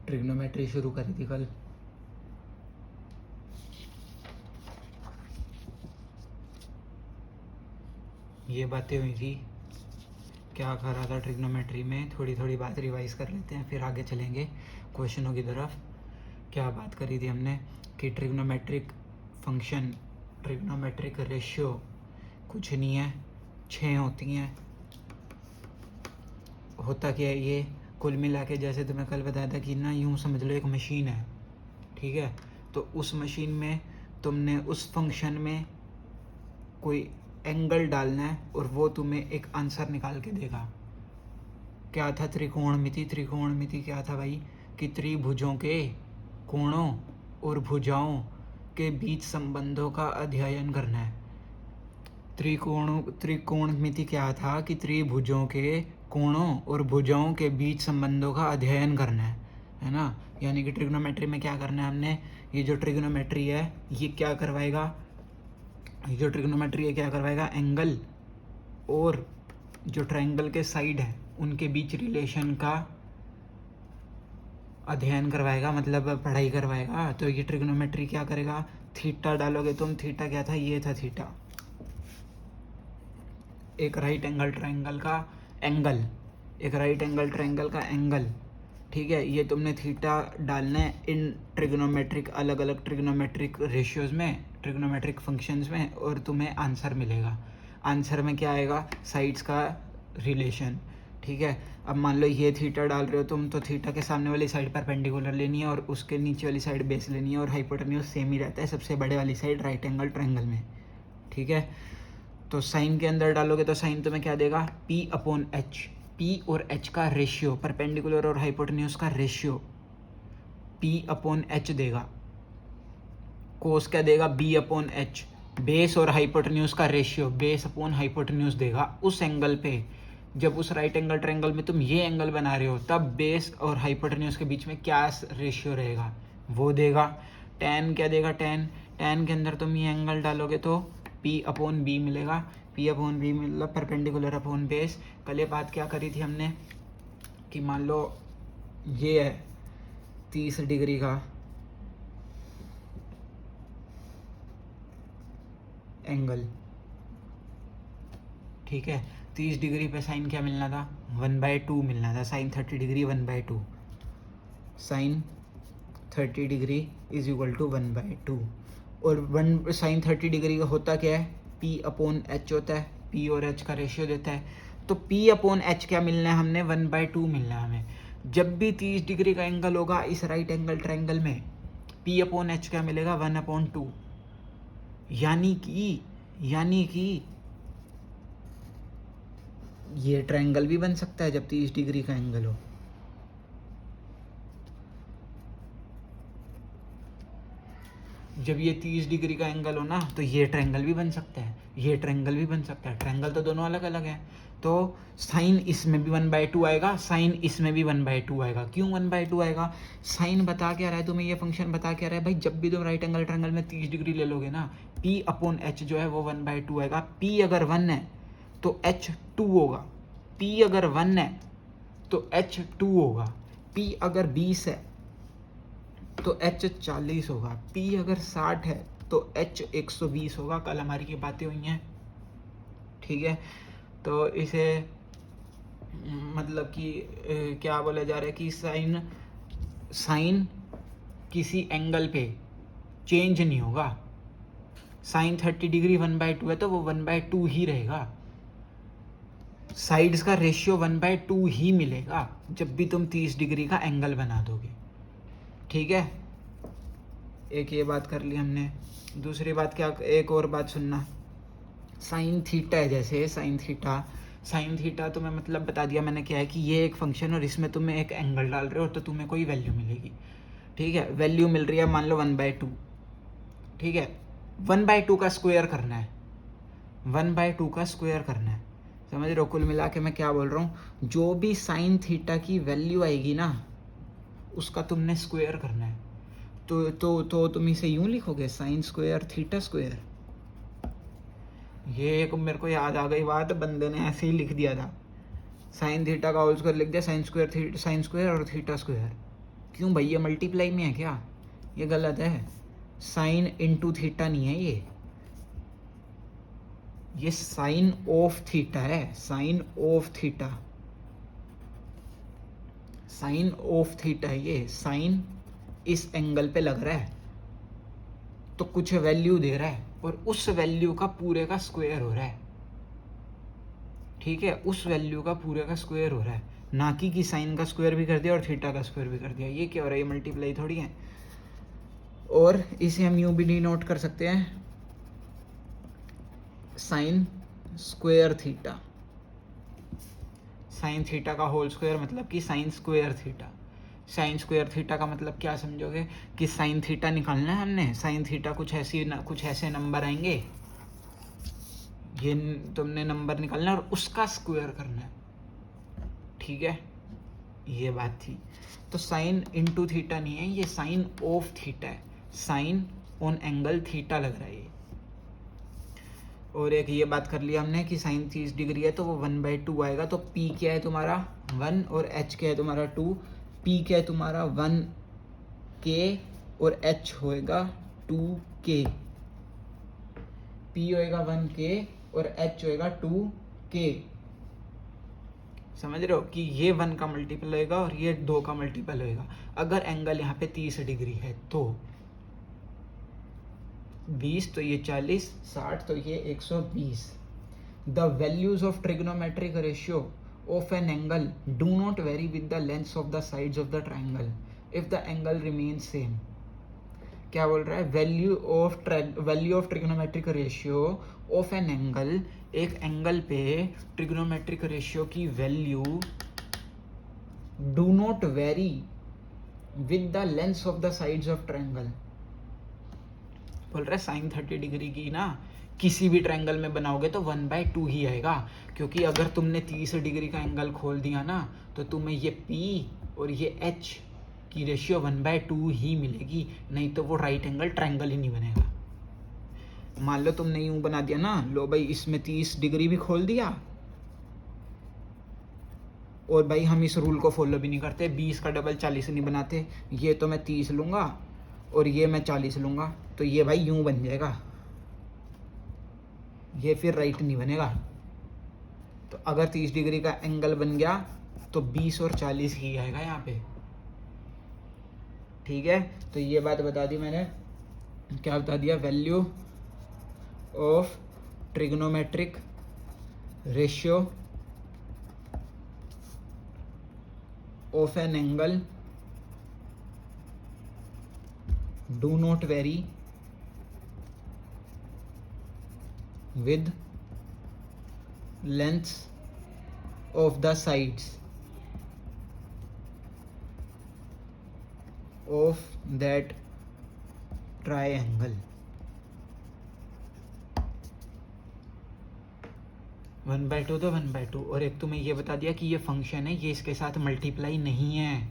Trigonometry शुरू करी थी कल। ये बातें हुई थी, क्या करा था ट्रिग्नोमेट्री में, थोड़ी थोड़ी बात रिवाइज कर लेते हैं फिर आगे चलेंगे क्वेश्चनों की तरफ। क्या बात करी थी हमने कि ट्रिग्नोमेट्रिक फंक्शन, ट्रिग्नोमेट्रिक रेशियो कुछ नहीं है, 6 होती हैं। होता क्या है ये, कुल मिला के जैसे तुम्हें कल बताया था कि ना, यूँ समझ लो एक मशीन है, ठीक है। तो उस मशीन में तुमने उस फंक्शन में कोई एंगल डालना है और वो तुम्हें एक आंसर निकाल के देगा। क्या था, त्रिकोणमिति। त्रिकोणमिति क्या था भाई, कि त्रिभुजों के कोणों और भुजाओं के बीच संबंधों का अध्ययन करना है। त्रिकोणमिति क्या था, कि त्रिभुजों के कोणों और भुजाओं के बीच संबंधों का अध्ययन करना है ना। यानी कि ट्रिग्नोमेट्री में क्या करना है हमने, ये जो ट्रिग्नोमेट्री है ये क्या करवाएगा, ये जो ट्रिग्नोमेट्री है क्या करवाएगा, एंगल और जो ट्रायंगल के साइड है उनके बीच रिलेशन का अध्ययन करवाएगा, मतलब पढ़ाई करवाएगा। तो ये ट्रिग्नोमेट्री क्या करेगा, थीटा डालोगे तुम, थीटा क्या था, ये था थीटा, एक राइट एंगल ट्रायंगल का एंगल, एक राइट एंगल ट्रायंगल का एंगल, ठीक है। ये तुमने थीटा डालना है इन ट्रिग्नोमेट्रिक, अलग अलग ट्रिग्नोमेट्रिक रेशियोज में, ट्रिग्नोमेट्रिक फंक्शंस में, और तुम्हें आंसर मिलेगा। आंसर में क्या आएगा, साइड्स का रिलेशन, ठीक है। अब मान लो ये थीटा डाल रहे हो तुम, तो थीटा के सामने वाली साइड परपेंडिकुलर लेनी है और उसके नीचे वाली साइड बेस लेनी है, और हाइपोटेन्यूज सेम ही रहता है सबसे बड़े वाली साइड राइट एंगल ट्रायंगल में, ठीक है। तो साइन के अंदर डालोगे तो साइन तुम्हें क्या देगा, P/H, P और H का रेशियो, परपेंडिकुलर और हाइपोटेन्यूज का रेशियो P/H देगा। कोस क्या देगा, B/H, बेस और हाइपोटेन्यूज का रेशियो, बेस अपॉन हाइपोटेन्यूज देगा। उस एंगल पे, जब उस राइट एंगल ट्रायंगल में तुम ये एंगल बना रहे हो, तब बेस और हाइपोटेन्यूज के बीच में क्या रेशियो रहेगा वो देगा। tan क्या देगा, tan के अंदर तुम ये एंगल डालोगे तो P/B मिलेगा। P/B मतलब परपेंडिकुलर अपॉन बेस। कल ये बात क्या करी थी हमने, कि मान लो ये है 30 डिग्री का एंगल, ठीक है। 30 डिग्री पे साइन क्या मिलना था, 1/2 मिलना था। Sine 30 degree 1/2, sine 30 degree is equal to 1/2। और साइन 30 डिग्री का होता क्या है, P/H होता है, P और H का रेशियो देता है। तो P/H क्या मिलना है हमें, 1/2 मिलना है हमें। जब भी 30 डिग्री का एंगल होगा इस राइट एंगल ट्रायंगल में, P/H क्या मिलेगा, 1/2। यानी कि ये ट्रायंगल भी बन सकता है जब 30 डिग्री का एंगल हो। जब ये 30 डिग्री का एंगल हो ना, तो ये ट्रायंगल भी बन सकता है, ये ट्रायंगल भी बन सकता है। ट्रायंगल तो दोनों अलग अलग हैं। तो साइन इसमें भी 1/2 आएगा, साइन इसमें भी 1/2 आएगा। क्यों 1/2 आएगा, साइन बता क्या रहा है तुम्हें, ये फंक्शन बता क्या रहा है भाई, जब भी तुम राइट एंगल ट्रायंगल में 30 डिग्री ले लोगे ना, P/H जो है वो 1/2 आएगा। P अगर 1 है तो H 2 होगा, P अगर 1 है तो H 2 होगा, P अगर 20 है तो H 40 होगा, P अगर 60 है तो H 120 होगा। कल हमारी ये बातें हुई हैं, ठीक है। तो इसे मतलब कि क्या बोला जा रहा है कि साइन किसी एंगल पे चेंज नहीं होगा। साइन 30 डिग्री 1/2 है तो वो 1/2 ही रहेगा। साइड्स का रेशियो 1/2 ही मिलेगा जब भी तुम 30 डिग्री का एंगल बना दोगे, ठीक है। एक ये बात कर ली हमने। दूसरी बात क्या, एक और बात सुनना, साइन थीटा है, जैसे साइन थीटा तुम्हें मतलब बता दिया मैंने क्या है, कि ये एक फंक्शन और इसमें तुम्हें एक एंगल डाल रहे हो तो तुम्हें कोई वैल्यू मिलेगी, ठीक है। वैल्यू मिल रही है मान लो 1/2, ठीक है। 1/2 का स्क्वायर करना है, 1/2 का स्क्वायर करना है, समझ रहे हो। कुल मिला के मैं क्या बोल रहा हूँ, जो भी साइन थीटा की वैल्यू आएगी ना उसका तुमने स्क्वायर करना है। तो तुम इसे यूं लिखोगे, साइन स्क्वायर थीटा स्क्वायर। ये एक मेरे को याद आ गई बात, बंदे ने ऐसे ही लिख दिया था, साइन थीटा का होल स्क्वायर लिख दिया, साइन स्क्वायर और थीटा स्क्वायर। क्यों भाई, ये मल्टीप्लाई में है क्या? ये गलत है, साइन इंटू थीटा नहीं है ये साइन ऑफ थीटा है, sine of theta, sine of theta है ये। साइन इस एंगल पे लग रहा है तो कुछ वैल्यू दे रहा है और उस वैल्यू का पूरे का स्क्वायर हो रहा है, ठीक है, उस वैल्यू का पूरे का स्क्वायर हो रहा है, ना कि साइन का स्क्वायर भी कर दिया और थीटा का स्क्वायर भी कर दिया। ये क्या हो रहा है, ये मल्टीप्लाई थोड़ी है। और इसे हम यूं भी डिनोट कर सकते हैं, sine square theta, sine theta का होल स्क्वायर मतलब कि sine square theta. Sine square theta का मतलब क्या समझोगे कि साइन थीटा निकालना है हमने, साइन थीटा कुछ ऐसे नंबर आएंगे, ये तुमने नंबर निकालना है और उसका स्क्वायर करना है, ठीक है, ये बात थी। तो साइन इंटू थीटा नहीं है, ये साइन ऑफ थीटा है, साइन ऑन एंगल थीटा लग रहा है ये। और एक ये बात कर लिया हमने कि साइन 30 डिग्री है तो वो 1/2 आएगा। तो P क्या है तुम्हारा 1 और H क्या है तुम्हारा 2। P क्या है तुम्हारा 1K और H होएगा 2K। P होएगा 1K और H होएगा 2K। समझ रहे हो कि ये 1 का मल्टीपल होएगा और ये 2 का मल्टीपल होएगा। अगर एंगल यहाँ पे 30 डिग्री है तो 20 तो ये 40, 60 तो ये 120। The values of trigonometric ratio of an angle do not very with the lengths of the sides of the triangle if the angle remain same. क्या बोल रहा है, value of trigonometric ratio of an angle, एक angle पे trigonometric ratio की value do not very with the lengths of the sides of triangle. बोल रहा है साइन 30 डिग्री की ना किसी भी ट्रायंगल में बनाओगे तो 1/2 ही आएगा, क्योंकि अगर तुमने 30 डिग्री का एंगल खोल दिया ना तो तुम्हें ये P और ये H की रेशियो 1/2 ही मिलेगी, नहीं तो वो राइट एंगल ट्रायंगल ही नहीं बनेगा। मान लो तुमने यूं बना दिया ना, लो भाई इसमें 30 डिग्री भी खोल दिया और भाई हम इस रूल को फॉलो भी नहीं करते, 20 का डबल 40 नहीं बनाते, ये तो मैं 30 लूँगा और ये मैं 40 लूँगा, तो ये भाई यूं बन जाएगा, ये फिर राइट नहीं बनेगा। तो अगर 30 डिग्री का एंगल बन गया तो 20 और 40 ही आएगा यहाँ पे, ठीक है। तो ये बात बता दी मैंने, क्या बता दिया, value of trigonometric ratio of an angle do not very with lengths of the sides of that triangle। 1/2 तो 1/2। और एक तुम्हें ये बता दिया कि ये फंक्शन है, ये इसके साथ मल्टीप्लाई नहीं है,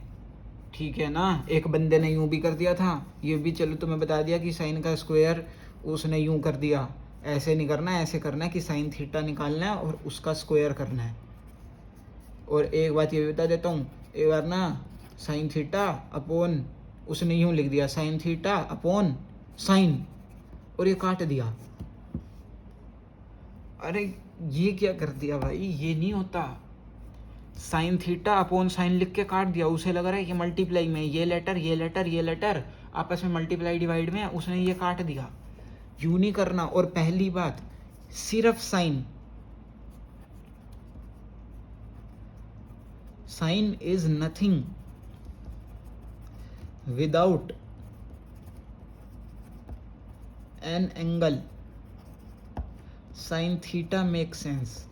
ठीक है ना। एक बंदे ने यूं भी कर दिया था, ये भी चलो तुम्हें बता दिया कि साइन का स्क्वायर उसने यूं कर दिया, ऐसे नहीं करना है, ऐसे करना है कि साइन थीटा निकालना है और उसका स्क्वायर करना है। और एक बात ये भी बता देता हूँ, एक बार ना साइन थीटा अपॉन, उसने यूं लिख दिया साइन थीटा अपॉन साइन और ये काट दिया। अरे ये क्या कर दिया भाई, ये नहीं होता। साइन थीटा अपॉन साइन लिख के काट दिया, उसे लग रहा है कि मल्टीप्लाई में ये लेटर आपस में मल्टीप्लाई डिवाइड में, उसने ये काट दिया। यूं नहीं करना। और पहली बात, सिर्फ sine is nothing without an angle. Sine theta make sense.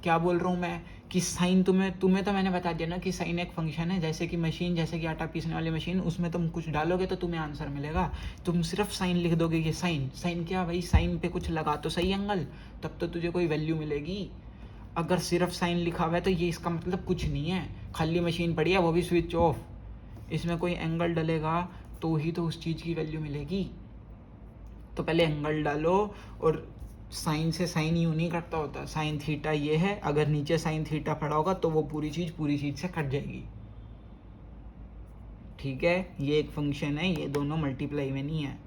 क्या बोल रहा हूं मैं कि साइन तुम्हें तो मैंने बता दिया ना कि साइन एक फंक्शन है, जैसे कि मशीन, जैसे कि आटा पीसने वाली मशीन, उसमें तुम कुछ डालोगे तो तुम्हें आंसर मिलेगा। तुम सिर्फ साइन लिख दोगे, ये साइन क्या भाई, साइन पे कुछ लगा तो सही एंगल, तब तो तुझे कोई वैल्यू मिलेगी। अगर सिर्फ साइन लिखा हुआ है तो ये इसका मतलब कुछ नहीं है, खाली मशीन पड़ी है, वो भी स्विच ऑफ, इसमें कोई एंगल डलेगा तो ही तो उस चीज़ की वैल्यू मिलेगी। तो पहले एंगल डालो और साइन से साइन यूँ नहीं कटता होता, साइन थीटा ये है, अगर नीचे साइन थीटा पड़ा होगा तो वो पूरी चीज़ से कट जाएगी। ठीक है, ये एक फंक्शन है, ये दोनों मल्टीप्लाई में नहीं है।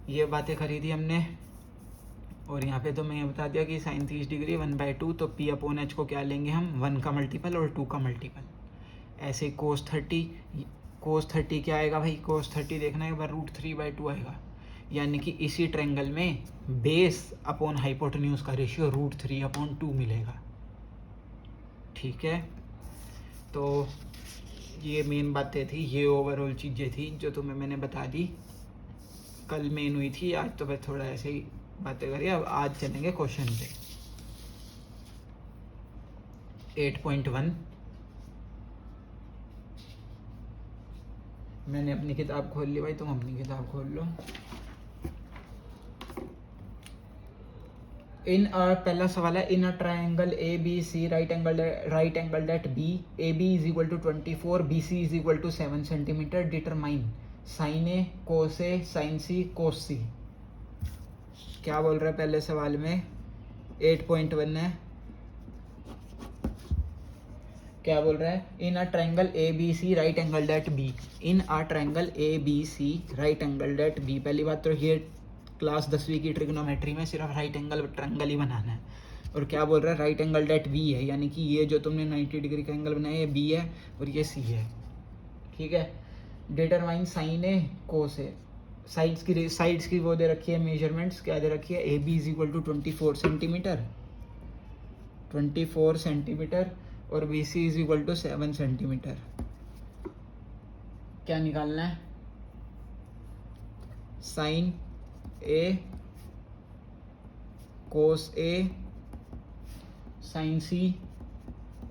ये बातें करी थी हमने। और यहाँ पे तो मैं ये बता दिया कि साइन 30 डिग्री 1/2, तो पी अपॉन एच को क्या लेंगे हम, 1 का मल्टीपल और 2 का मल्टीपल। ऐसे कोस 30 क्या आएगा भाई, कोस 30 देखना है एक बार, √3/2 आएगा। यानी कि इसी ट्रायंगल में बेस अपॉन हाइपोटेन्यूज का रेशियो √3/2 मिलेगा। ठीक है, तो ये मेन बातें थी, ये ओवरऑल चीज़ें थी जो तुम्हें मैंने बता दी। कल मेन हुई थी, आज तो मैं थोड़ा ऐसे ही बातें करिए। अब आज चलेंगे क्वेश्चन पे। 8.1 मैंने अपनी किताब खोल ली भाई, तुम अपनी किताब खोल लो। पहला सवाल है, in a triangle A B C right angle at B, A B is equal to 24, B C is equal to 7 centimetre, determine sine A cos A sine C cos C. क्या बोल रहा है पहले सवाल में, 8.1 है, क्या बोल रहा है, in a triangle A B C right angle at B, in a triangle A B C right angle at B. पहली बात तो ये क्लास 10वीं की ट्रिग्नोमेट्री में सिर्फ राइट एंगल ट्रायंगल ही बनाना है। और क्या बोल रहा है, राइट एंगल एट बी है, यानी कि ये जो तुमने 90 डिग्री का एंगल बनाया ये बी है और ये सी है। ठीक है, determine sine A cos A, sides की वो दे रखी है मेजरमेंट्स, क्या दे रखी है, A B is equal to 24 centimetre और B C is equal to 7 centimetre. क्या निकालना है, sine A cos A sine सी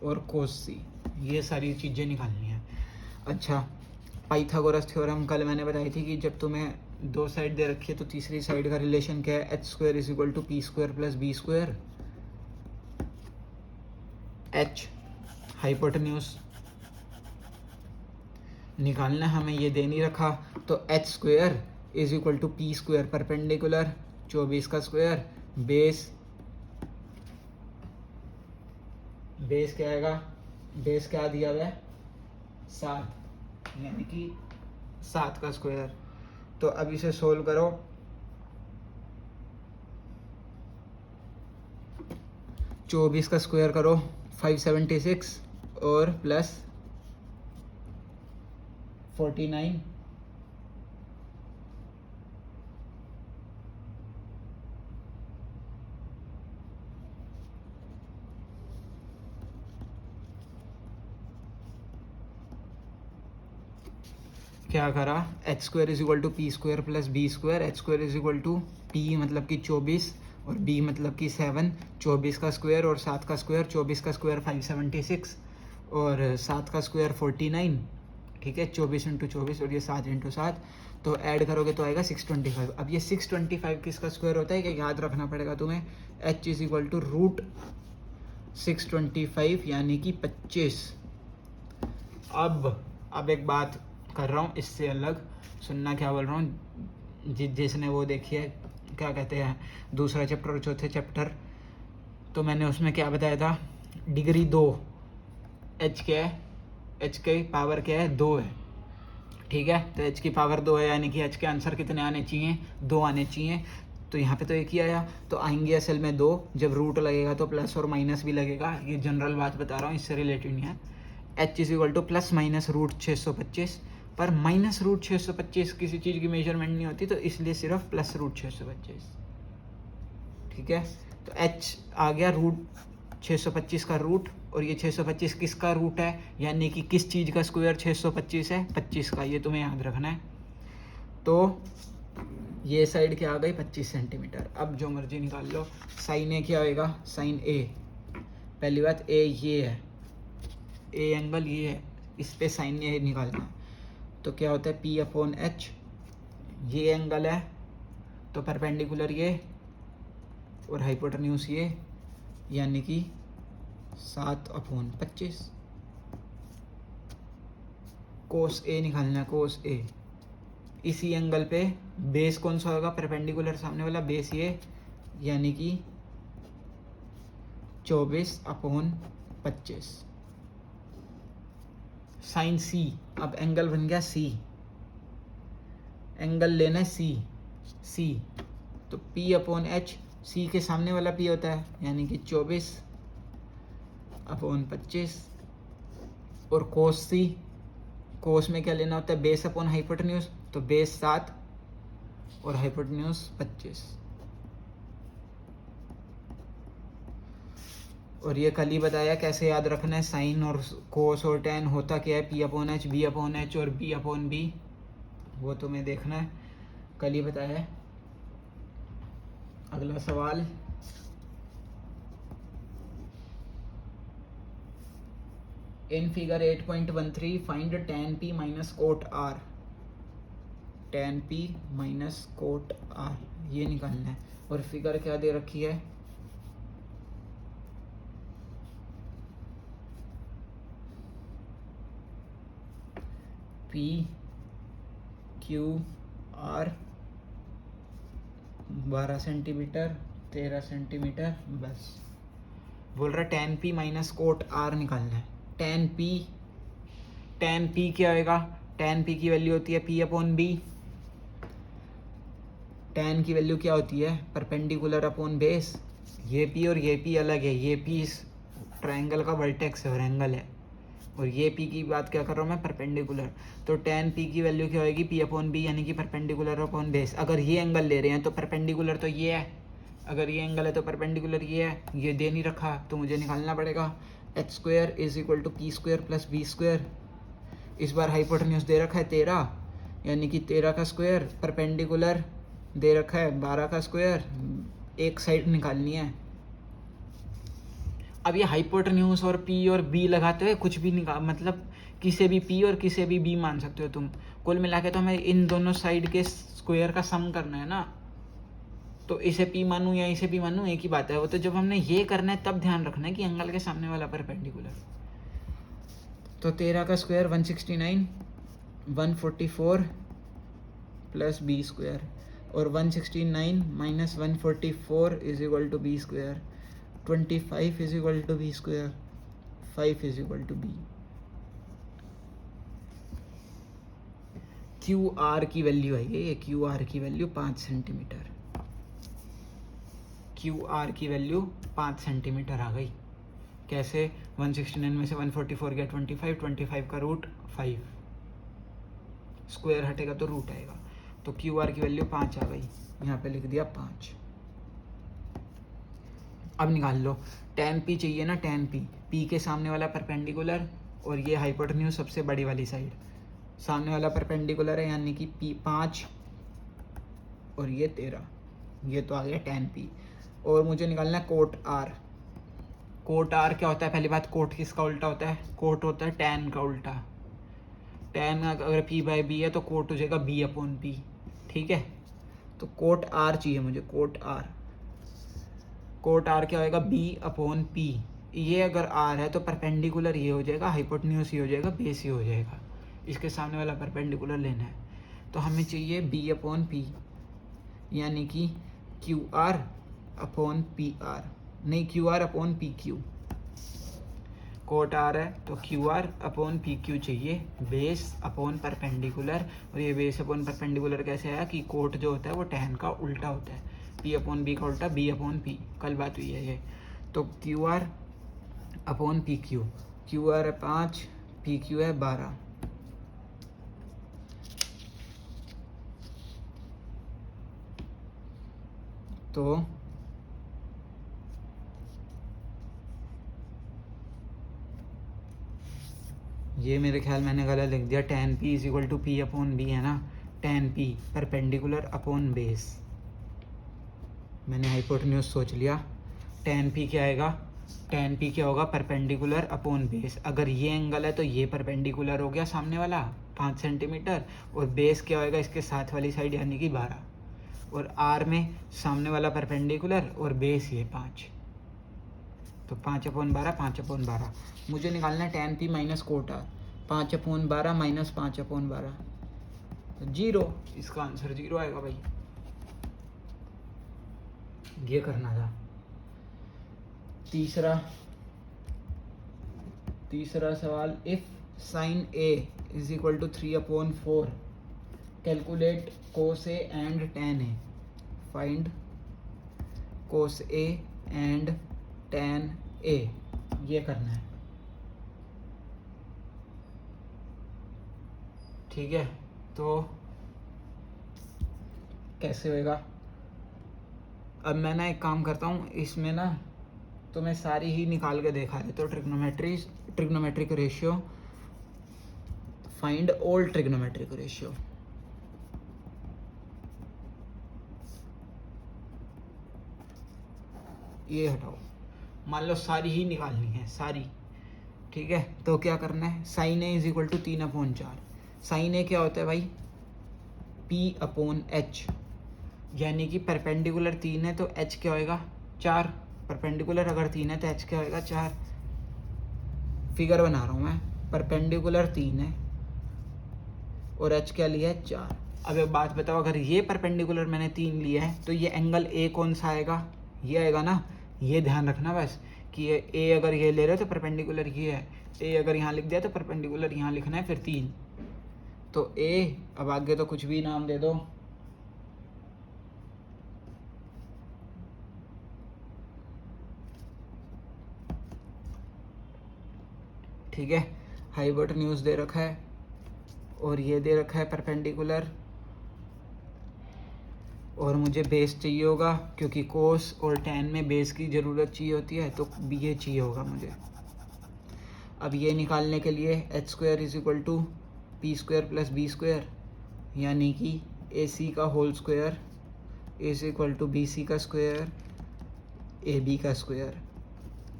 और कोस सी, ये सारी चीज़ें निकालनी है। अच्छा, पाइथागोरस थ्योरम कल मैंने बताई थी कि जब तुम्हें दो साइड दे रखी है तो तीसरी साइड का रिलेशन क्या है, h² is equal to p² plus b²। h hypotenuse निकालना हमें, ये दे नहीं रखा, तो h² is equal to p² perpendicular 24 का स्क्वायर, बेस क्या आएगा, बेस क्या दिया हुआ है 7, यानी कि 7 का स्क्वायर। तो अब इसे सोल्व करो, 24 का स्क्वायर करो 576 और प्लस 49, क्या करा, h² is equal to p² plus b², h² is equal to p मतलब कि 24 और b मतलब कि 7, 24 का स्क्वायर और 7 का स्क्वायर, 24 का स्क्वायर 576 और 7 का स्क्वायर 49। ठीक है, 24 इंटू 24 और ये 7 इंटू 7, तो ऐड करोगे तो आएगा 625। अब ये 625 किसका स्क्वायर होता है, कि याद रखना पड़ेगा तुम्हें, h इज इक्वल टू √625 यानी कि 25। अब एक बात कर रहा हूँ इससे अलग, सुनना क्या बोल रहा हूँ। जिसने वो देखी है, क्या कहते हैं, दूसरा चैप्टर और चौथे चैप्टर, तो मैंने उसमें क्या बताया था, डिग्री 2, h क्या है, h की पावर क्या है, 2 है। ठीक है, तो h की पावर 2 है, यानी कि h के आंसर कितने आने चाहिए, 2 आने चाहिए। तो यहाँ पे तो एक ही आया, तो आएंगे असल में 2, जब रूट लगेगा तो प्लस और माइनस भी लगेगा, ये जनरल बात बता रहा हूँ, इससे रिलेटेड नहीं है। h is equal two plus minus √625, पर माइनस √625 किसी चीज़ की मेजरमेंट नहीं होती, तो इसलिए सिर्फ प्लस √625। ठीक है, तो h आ गया √625 का रूट, और ये 625 किसका रूट है, यानी कि किस चीज़ का स्क्वायर 625 है, 25 का, ये तुम्हें याद रखना है। तो ये साइड क्या आ गई 25 सेंटीमीटर। अब जो मर्जी निकाल लो, साइन ए क्या होएगा, साइन ए, पहली बात ए ये है, ए एंगल ये है, इस पे साइन ए निकालना है, तो क्या होता है P अपॉन H, ये एंगल है तो परपेंडिकुलर ये और हाइपोटेन्यूज ये, यानी कि 7/25। कोस ए निकालना है, कोस ए, इसी एंगल पे बेस कौन सा होगा, परपेंडिकुलर सामने वाला बेस ये, यानी कि 24/25। साइन सी, अब एंगल बन गया सी, एंगल लेना है सी, तो P/H, सी के सामने वाला P होता है, यानी कि 24/25। और कोस सी, कोस में क्या लेना होता है, बेस अपॉन हाइपोटेन्यूज, तो बेस 7 और हाइपोटेन्यूज 25। और ये कल ही बताया कैसे याद रखना है, साइन और कोस और टेन होता क्या है, P/H, B/H और B/B, वो तुम्हें देखना है, कल ही बताया है। अगला सवाल, in figure 8.13 find tan P minus cot R, tan P minus cot R ये निकालना है। और फिगर क्या दे रखी है, PQR 12 सेंटीमीटर 13 सेंटीमीटर, बस बोल रहा tan P minus cot R निकालना है। tan P क्या होएगा, tan P की वैल्यू होती है P/B, tan की वैल्यू क्या होती है, परपेंडिकुलर अपॉन बेस। ये P और ये P अलग है, ये P इस ट्रायंगल का वर्टेक्स है और एंगल है, और ये P की बात क्या कर रहा हूँ मैं, परपेंडिकुलर। तो tan P की वैल्यू क्या होगी, P/B, यानी कि परपेंडिकुलर अपॉन बेस। अगर ये एंगल ले रहे हैं तो परपेंडिकुलर तो ये है, अगर ये एंगल है तो परपेंडिकुलर ये है, ये दे नहीं रखा तो मुझे निकालना पड़ेगा। h² = P² + B²। इस बार हाइपोटेन्यूज दे रखा है 13, यानी कि 13 का स्क्वायर, परपेंडिकुलर दे रखा है 12 का स्क्वायर, एक साइड निकालनी है। अब ये हाइपोटेन्यूज और P और B लगाते हुए कुछ भी निकाल, मतलब किसे भी P और किसे भी B मान सकते हो तुम। कुल मिला के तो हमें इन दोनों साइड के स्क्वायर का सम करना है ना, तो इसे P मानूं या इसे P मानूं एक ही बात है। वो तो जब हमने ये करना है तब ध्यान रखना है कि एंगल के सामने वाला परपेंडिकुलर। तो 13 का स्क्वायर 169, 144 प्लस B² और 169 minus 144 = B², 25 = B², 5 = B। QR की वैल्यू है ये QR की वैल्यू 5 सेंटीमीटर, QR की वैल्यू 5 सेंटीमीटर आ गई। कैसे, 169 में से 144 गया 25, 25 का रूट 5, स्क्वायर हटेगा तो रूट आएगा, तो QR की वैल्यू 5 आ गई, यहाँ पे लिख दिया 5। अब निकाल लो tan P चाहिए ना, tan P के सामने वाला परपेंडिकुलर और ये हाइपोटेन्यूज सबसे बड़ी वाली साइड, सामने वाला परपेंडिकुलर है यानी कि P 5 और ये 13, ये तो आ गया tan P। और मुझे निकालना है कोट R। कोट R क्या होता है, पहली बात कोट किसका उल्टा होता है, कोट होता है tan का उल्टा। tan अगर P/B है तो कोट हो जाएगा B/P, ठीक है। तो कोट R चाहिए मुझे, कोट R। कोट R क्या होएगा, B/P। ये अगर R है तो परपेंडिकुलर ये हो जाएगा, हाइपोटेन्यूज ये हो जाएगा, बेस ये हो जाएगा। इसके सामने वाला परपेंडिकुलर लेना है, तो हमें चाहिए B/P, यानी कि QR/PR, नहीं QR/PQ। कोट R है तो QR/PQ चाहिए, बेस अपॉन परपेंडिकुलर। और ये बेस अपॉन परपेंडिकुलर कैसे आया कि कोट जो होता है वो tan का उल्टा होता है, P/B का उल्टा B/P, कल बात हुई है ये। तो QR/PQ, QR है 5, PQ है 12। तो ये मेरे ख्याल मैंने गलत लिख दिया, tan P = P/B है ना, tan P perpendicular upon base. मैंने हाइपोटेन्यूज सोच लिया, tan P क्या आएगा, tan P क्या होगा, परपेंडिकुलर अपॉन बेस। अगर ये एंगल है तो ये परपेंडिकुलर हो गया सामने वाला 5 सेंटीमीटर, और बेस क्या होएगा इसके साथ वाली साइड यानी कि 12, और R में सामने वाला परपेंडिकुलर और बेस ये 5, तो 5/12, 5/12। मुझे निकालना है tan P minus cot R, 5/12 minus 5/12, तो 0। इसका आंसर 0 आएगा भाई। ये करना था। तीसरा सवाल, if sine A is equal to 3/4, calculate cos A and tan A. Find cos A and tan A, ये करना है। ठीक है, तो कैसे होएगा? अब मैं ना एक काम करता हूँ, इसमें ना तो मैं सारी ही निकाल के देखा है। तो trigonometric ratio, find all trigonometric ratio. ये हटाओ, मान लो सारी ही निकालनी है, सारी। ठीक है, तो क्या करना है? Sine A is equal to 3/4। Sine A क्या होता है भाई? P/H, यानी कि परपेंडिकुलर 3 है तो H क्या होएगा? 4। परपेंडिकुलर अगर 3 है तो H क्या होएगा? 4। फिगर बना रहा हूँ मैं, परपेंडिकुलर 3 है और H क्या लिया है? 4। अब एक बात बताओ, अगर ये परपेंडिकुलर मैंने 3 लिया है तो ये एंगल A कौन सा आएगा? ये आएगा ना। ये ध्यान रखना बस कि ये A अगर ये ले रहे हो तो परपेंडिकुलर ये है, A अगर यहाँ लिख दिया तो परपेंडिकुलर यहाँ लिखना है, फिर 3। तो A, अब आगे तो कुछ भी नाम दे दो। ठीक है, हाइपोटेन्यूज दे रखा है और ये दे रखा है परपेंडिकुलर, और मुझे बेस चाहिए होगा क्योंकि कोस और टेन में बेस की ज़रूरत चाहिए होती है, तो ये चाहिए होगा मुझे। अब ये निकालने के लिए h² is equal to p² plus b², यानी कि AC का whole square is equal to BC का स्क्वायर AB का स्क्वायर।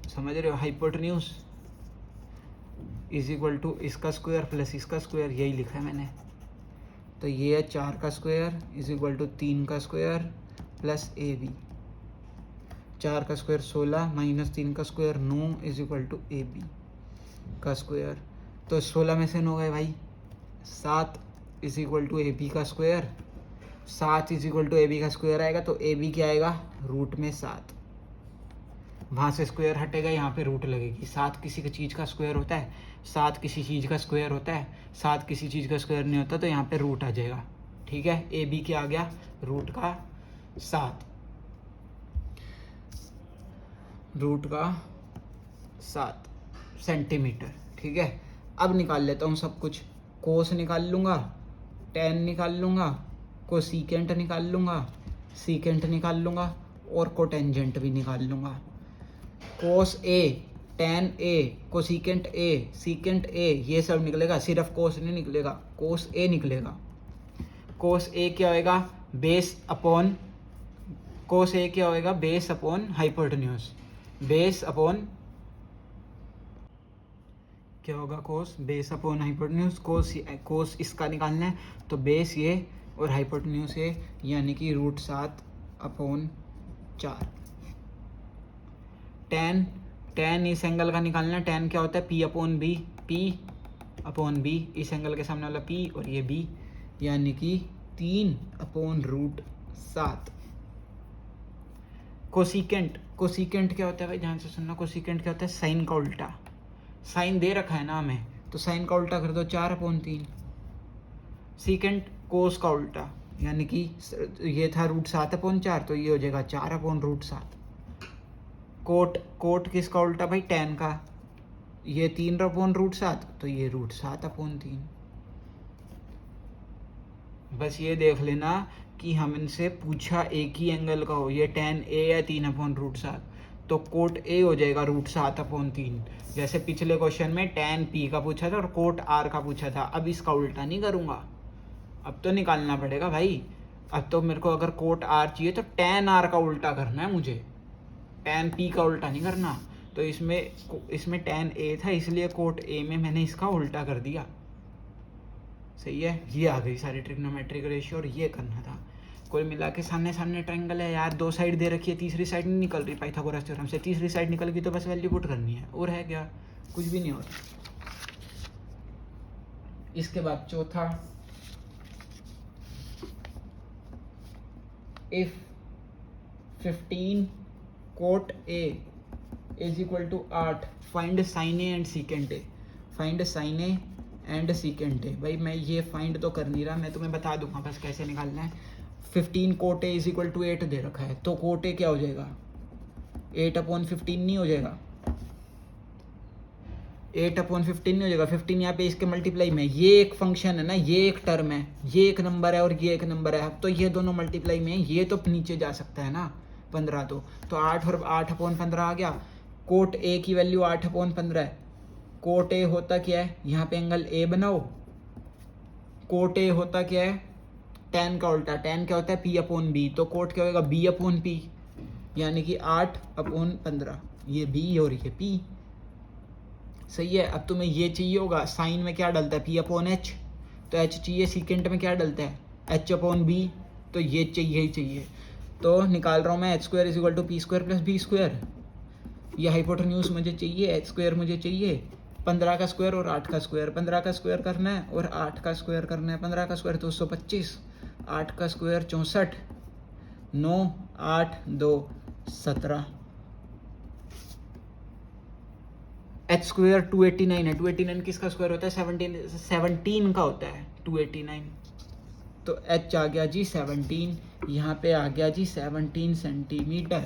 समझ रहे हो? हाइपोटेन्यूज इज इक्वल टू इसका स्क्वायर प्लस इसका स्क्वायर, यही लिखा है मैंने। तो ये है 4 का स्क्वायर इज इक्वल टू 3 का स्क्वायर प्लस AB। 4 का स्क्वायर 16 माइनस 3 का square 9 is equal to AB का स्क्वायर। तो 16 में से 9 गए भाई, 7 इज इक्वल टू AB का square. 7 is equal to AB का स्क्वायर आएगा तो AB क्या आएगा? रूट में 7। वहाँ से स्क्वायर हटेगा, यहाँ पे रूट लगेगी। 7 किसी की चीज़ का स्क्वायर होता है, 7 किसी चीज़ का स्क्वायर होता है, 7 किसी चीज़ का स्क्वायर नहीं होता, तो यहाँ पे रूट आ जाएगा। ठीक है, AB क्या आ गया? रूट का 7। रूट का 7 सेंटीमीटर। ठीक है, अब निकाल लेता हूँ सब कुछ। कोस निकाल लूँगा, टेन निकाल लूँगा, कोसीकेंट निकाल लूँगा, सीकेंट निकाल लूँगा और कोटेंजेंट भी निकाल लूँगा। Cos A, tan A, cosecant A, secant A, ये सब निकलेगा, सिर्फ कोस नहीं निकलेगा, कोस ए निकलेगा। कोस ए क्या होएगा? बेस अपॉन, कोस ए क्या होएगा? Base upon hypotenuse. Base upon क्या होगा? कोस बेस अपॉन हाइपोटेन्यूज। कोस इसका निकालना है तो बेस ये और हाइपोटेन्यूज ये, यानी कि √7/4। टेन इस एंगल का निकालना है। टेन क्या होता है? P/B। P/B, इस एंगल के सामने वाला P और ये B, यानी कि 3/√7। कोसिकेंट क्या होता है भाई? ध्यान से सुनना। कोसिकेंट क्या होता है? साइन का उल्टा। साइन दे रखा है ना हमें, तो साइन का उल्टा कर दो, 4/3। सीकेंट कोस का उल्टा, यानी कि ये था √7/4, तो ये हो जाएगा 4/√7। कोट किसका उल्टा भाई? टेन का। ये 3/√7, तो ये √7/3। बस ये देख लेना कि हम इनसे पूछा एक ही एंगल का हो, ये टेन ए या 3/√7, तो कोट ए हो जाएगा √7/3। जैसे पिछले क्वेश्चन में टेन पी का पूछा था और कोट आर का पूछा था। अब इसका उल्टा नहीं करूँगा, अब तो निकालना पड़ेगा भाई। अब तो मेरे को अगर कोट आर चाहिए तो टेन आर का उल्टा करना है मुझे, टेन पी का उल्टा नहीं करना। तो इसमें टेन ए था, इसलिए कोट ए में मैंने इसका उल्टा कर दिया। सही है, ये आ गई सारी ट्रिग्नोमेट्रिक रेशियो और ये करना था। कुल मिला के सामने सामने ट्रायंगल है यार, 2 साइड दे रखी है, तीसरी साइड नहीं निकल रही पाइथागोरस थ्योरम से। तीसरी साइड निकल गई तो बस वैल्यू पुट करनी है, और है क्या? कुछ भी नहीं होता। इसके बाद चौथा, if 15 cot A is equal to 8, find sine A and secant A, find sine A and secant A. भाई मैं ये फाइंड तो कर नहीं रहा, मैं तुम्हें बता दूंगा बस कैसे निकालना है। 15 cot A is equal to 8 दे रखा है, तो कोट ए क्या हो जाएगा, 8/15 नहीं हो जाएगा, 8/15 नहीं हो जाएगा, 15 यहाँ पे इसके मल्टीप्लाई में, ये एक फंक्शन है ना, ये एक टर्म है, ये एक नंबर है और ये एक नंबर है, अब तो ये दोनों मल्टीप्लाई में है, ये तो नीचे जा सकता है ना 15, तो 8 और 8/15 आ गया। कोट ए की वैल्यू 8/15 है। कोट ए होता क्या है, यहाँ पे एंगल ए बनाओ, कोट ए होता क्या है, tan का उल्टा, tan क्या होता है P/B, तो कोट क्या होगा B/P, यानी कि 8/15, ये B और ये P, सही है। अब तुम्हें ये चाहिए होगा, साइन में क्या डलता है P/H, तो H चाहिए, सीकेंट में क्या डलता है H/B, तो ये चाहिए ही चाहिए, तो निकाल रहा हूँ मैं h² = P² + B², ये हाइपोटेन्यूज मुझे चाहिए, h² मुझे चाहिए, 15 का स्क्वायर और 8 का स्क्वायर, 15 का स्क्वायर करना है और 8 का स्क्वायर करना है, 15 का स्क्वायर 225, 8 का स्क्वायर 64, 9 8 2 17, h² 289 है, 289 किसका स्क्वायर होता है 17 का होता है 289, तो h आ गया जी 17, यहाँ पे आ गया जी 17 सेंटीमीटर,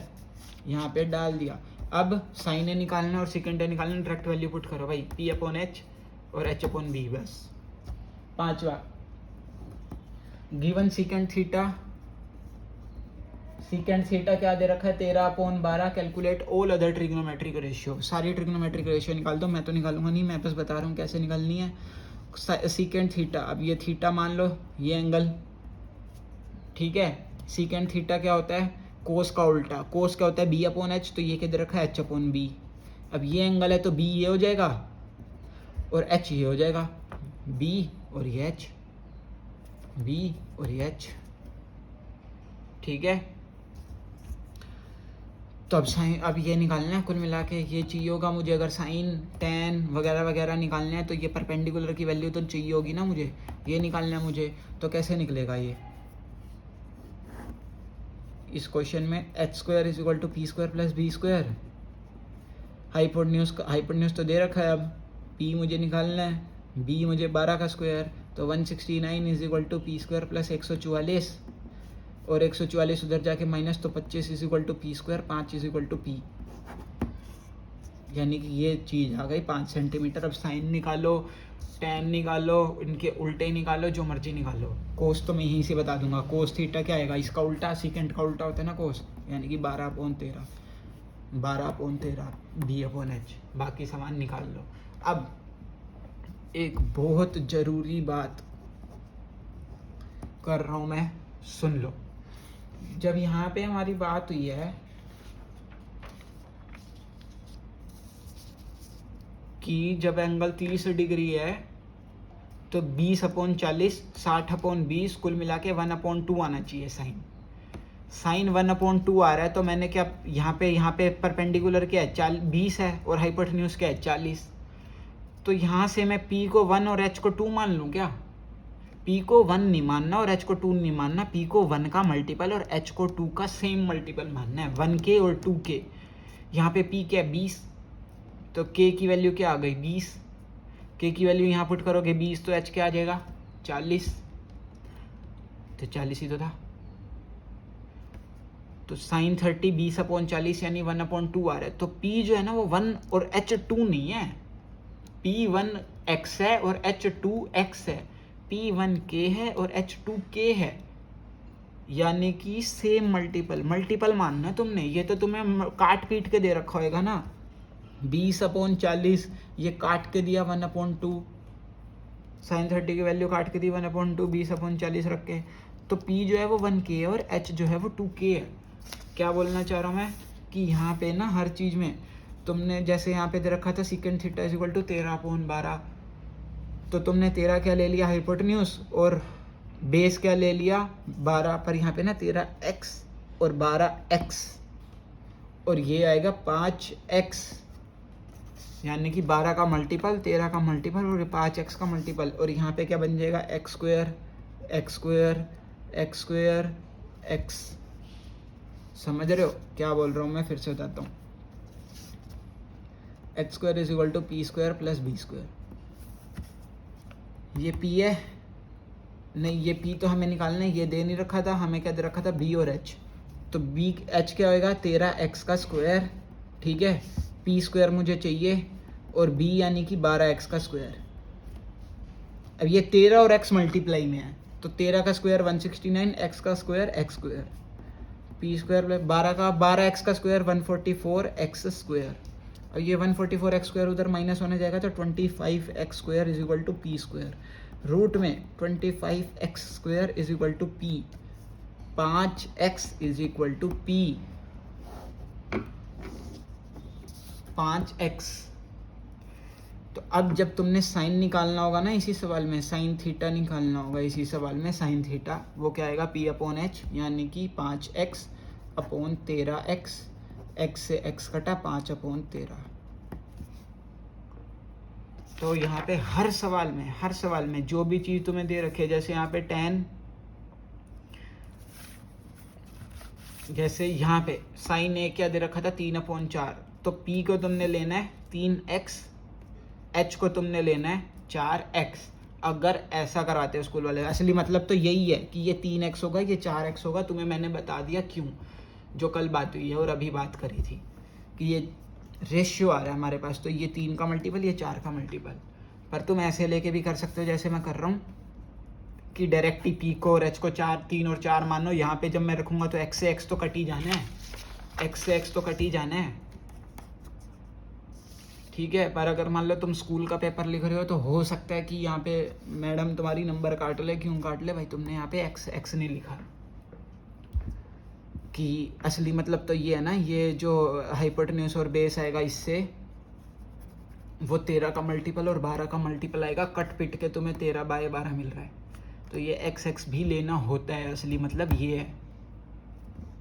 यहाँ पे डाल दिया। अब साइन ए निकालना और सेकेंड ए निकालना, डायरेक्ट वैल्यू पुट करो भाई, P/H और H/B, बस। पांचवा, गिवन सीकेंट थीटा क्या दे रखा है 13/12, calculate all other trigonometric ratio, सारी ट्रिग्नोमेट्रिक रेशियो निकाल दो, मैं तो निकालूंगा नहीं, मैं बस बता रहा हूँ कैसे निकालनी है। सीकेंट थीटा, अब ये थीटा मान लो, ये एंगल, ठीक है, सीकेंट थीटा क्या होता है कोस का उल्टा, कोस क्या होता है B/H, तो ये क्या दे रखा है H/B, अब ये एंगल है तो B ये हो जाएगा और H ये हो जाएगा, B और ये H, B और ये H, ठीक है। तो अब साइन, अब ये निकालना है, कुल मिला के ये चाहिए होगा मुझे, अगर साइन tan वगैरह वगैरह निकालना है तो ये परपेंडिकुलर की वैल्यू तो चाहिए होगी ना मुझे, ये निकालना है मुझे, तो कैसे निकलेगा ये इस क्वेश्चन में, h² = P² + B², हाइपोटेन्यूज तो दे रखा है, अब P मुझे निकालना है, B मुझे 12 का स्क्वायर, तो 169 = P² + 144, और 144 उधर जाके माइनस, तो 25 = P², 5 = P, यानी कि ये चीज़ आ गई 5 सेंटीमीटर। अब साइन निकालो, tan निकालो, इनके उल्टे निकालो, जो मर्जी निकालो, कोस तो मैं यहीं से बता दूंगा, कोस थीटा क्या आएगा, इसका उल्टा, सीकेंट का उल्टा होता है ना कोस, यानी कि 12/13 B/H, बाकी सामान निकाल लो। अब एक बहुत ज़रूरी बात कर रहा हूँ मैं, सुन लो, जब यहाँ पे हमारी बात हुई है कि जब एंगल 30 डिग्री है तो 20/40, 60/20, कुल मिला के 1/2 आना चाहिए साइन 1/2 आ रहा है, तो मैंने क्या यहाँ पे परपेंडिकुलर क्या है 20 है और हाइपोटेन्यूज क्या है 40, तो यहाँ से मैं P को 1 और H को 2 मान लूँ क्या, P को 1 नहीं मानना और H को 2 नहीं मानना, P को 1 का मल्टीपल और H को 2 का सेम मल्टीपल मानना है, 1K और 2K। यहाँ पे P क्या है 20, तो K की वैल्यू क्या आ गई 20, K की वैल्यू यहाँ पुट करोगे 20, तो H क्या आ जाएगा 40, तो 40 ही तो था, तो साइन 30 20/40 यानी 1/2 आ रहा है, तो P जो है ना वो 1 और H 2 नहीं है, P 1x है और H 2x है, P 1K है और H 2K है, यानी कि सेम मल्टीपल मानना है तुमने, ये तो तुम्हें काट पीट के दे रखा होगा ना, 20/40 ये काट के दिया 1/2, साइन 30 की वैल्यू काट के दी 1/2, 20/40 रख के, तो P जो है वो 1K है और H जो है वो 2K है। क्या बोलना चाह रहा हूँ मैं कि यहाँ पे ना हर चीज़ में तुमने जैसे यहाँ पे दे रखा था सीकेंट थीटा = 13/12, तो तुमने 13 क्या ले लिया हाइपोटेन्यूज और बेस क्या ले लिया 12, पर यहाँ पे ना 13x और 12x और ये आएगा 5x, यानी कि 12 का मल्टीपल, 13 का मल्टीपल और 5x का मल्टीपल, और यहाँ पे क्या बन जाएगा x² x² x² x समझ रहे हो क्या बोल रहा हूँ मैं? फिर से बताता हूँ, H square is equal to P square plus B square. ये पी है, नहीं ये पी तो हमें निकालना है, ये दे नहीं रखा था, हमें क्या दे रखा था, बी और एच। तो बी एच क्या होएगा, 13x का स्क्वायर, ठीक है। पी स्क्वायर मुझे चाहिए और बी यानी कि 12x का स्क्वायर। अब ये 13 और x मल्टीप्लाई में है, तो 13 का स्क्वायर 169, x का square x square, P square plus 12x का स्क्वायर 144x स्क्वायर। अब ये 144x स्क्वायर उधर माइनस होने जाएगा तो 25x square is equal to P square. Root में 25x square is equal to P, 5x is equal to P, 5x। तो अब जब तुमने साइन निकालना होगा ना इसी सवाल में, साइन थीटा निकालना होगा इसी सवाल में, साइन थीटा, वो क्या आएगा, p अपॉन एच, यानी कि 5x अपॉन 13x, x से x कटा 5 अपॉन 13। तो यहाँ पे हर सवाल में जो भी चीज़ तुम्हें दे रखी है, जैसे यहाँ पे tan, जैसे यहाँ पे साइन ए क्या दे रखा था, 3/4, तो p को तुमने लेना है 3x, h को तुमने लेना है 4x। अगर ऐसा करवाते हैं स्कूल वाले, असली मतलब तो यही है कि ये 3x होगा, ये 4x होगा। तुम्हें मैंने बता दिया क्यों, जो कल बात हुई है और अभी बात करी थी कि ये रेशियो आ रहा है हमारे पास, तो ये 3 का मल्टीपल, ये 4 का मल्टीपल। पर तुम ऐसे लेके भी कर सकते हो जैसे मैं कर रहा हूँ कि डायरेक्ट ही पी को और एच को 3 और 4 मानो। यहाँ पे जब मैं रखूँगा तो x से x तो कट ही जाना है, x से x तो कट ही जाना है, ठीक है। पर अगर मान लो तुम स्कूल का पेपर लिख रहे हो तो हो सकता है कि यहाँ पे मैडम तुम्हारी नंबर काट ले। क्यों काट ले भाई, तुमने यहाँ पे x नहीं लिखा। कि असली मतलब तो ये है ना, ये जो हाइपोटेन्यूज और बेस आएगा इससे वो 13 का मल्टीपल और 12 का मल्टीपल आएगा, कट पिट के तुम्हें 13/12 मिल रहा है। तो ये x भी लेना होता है, असली मतलब ये है।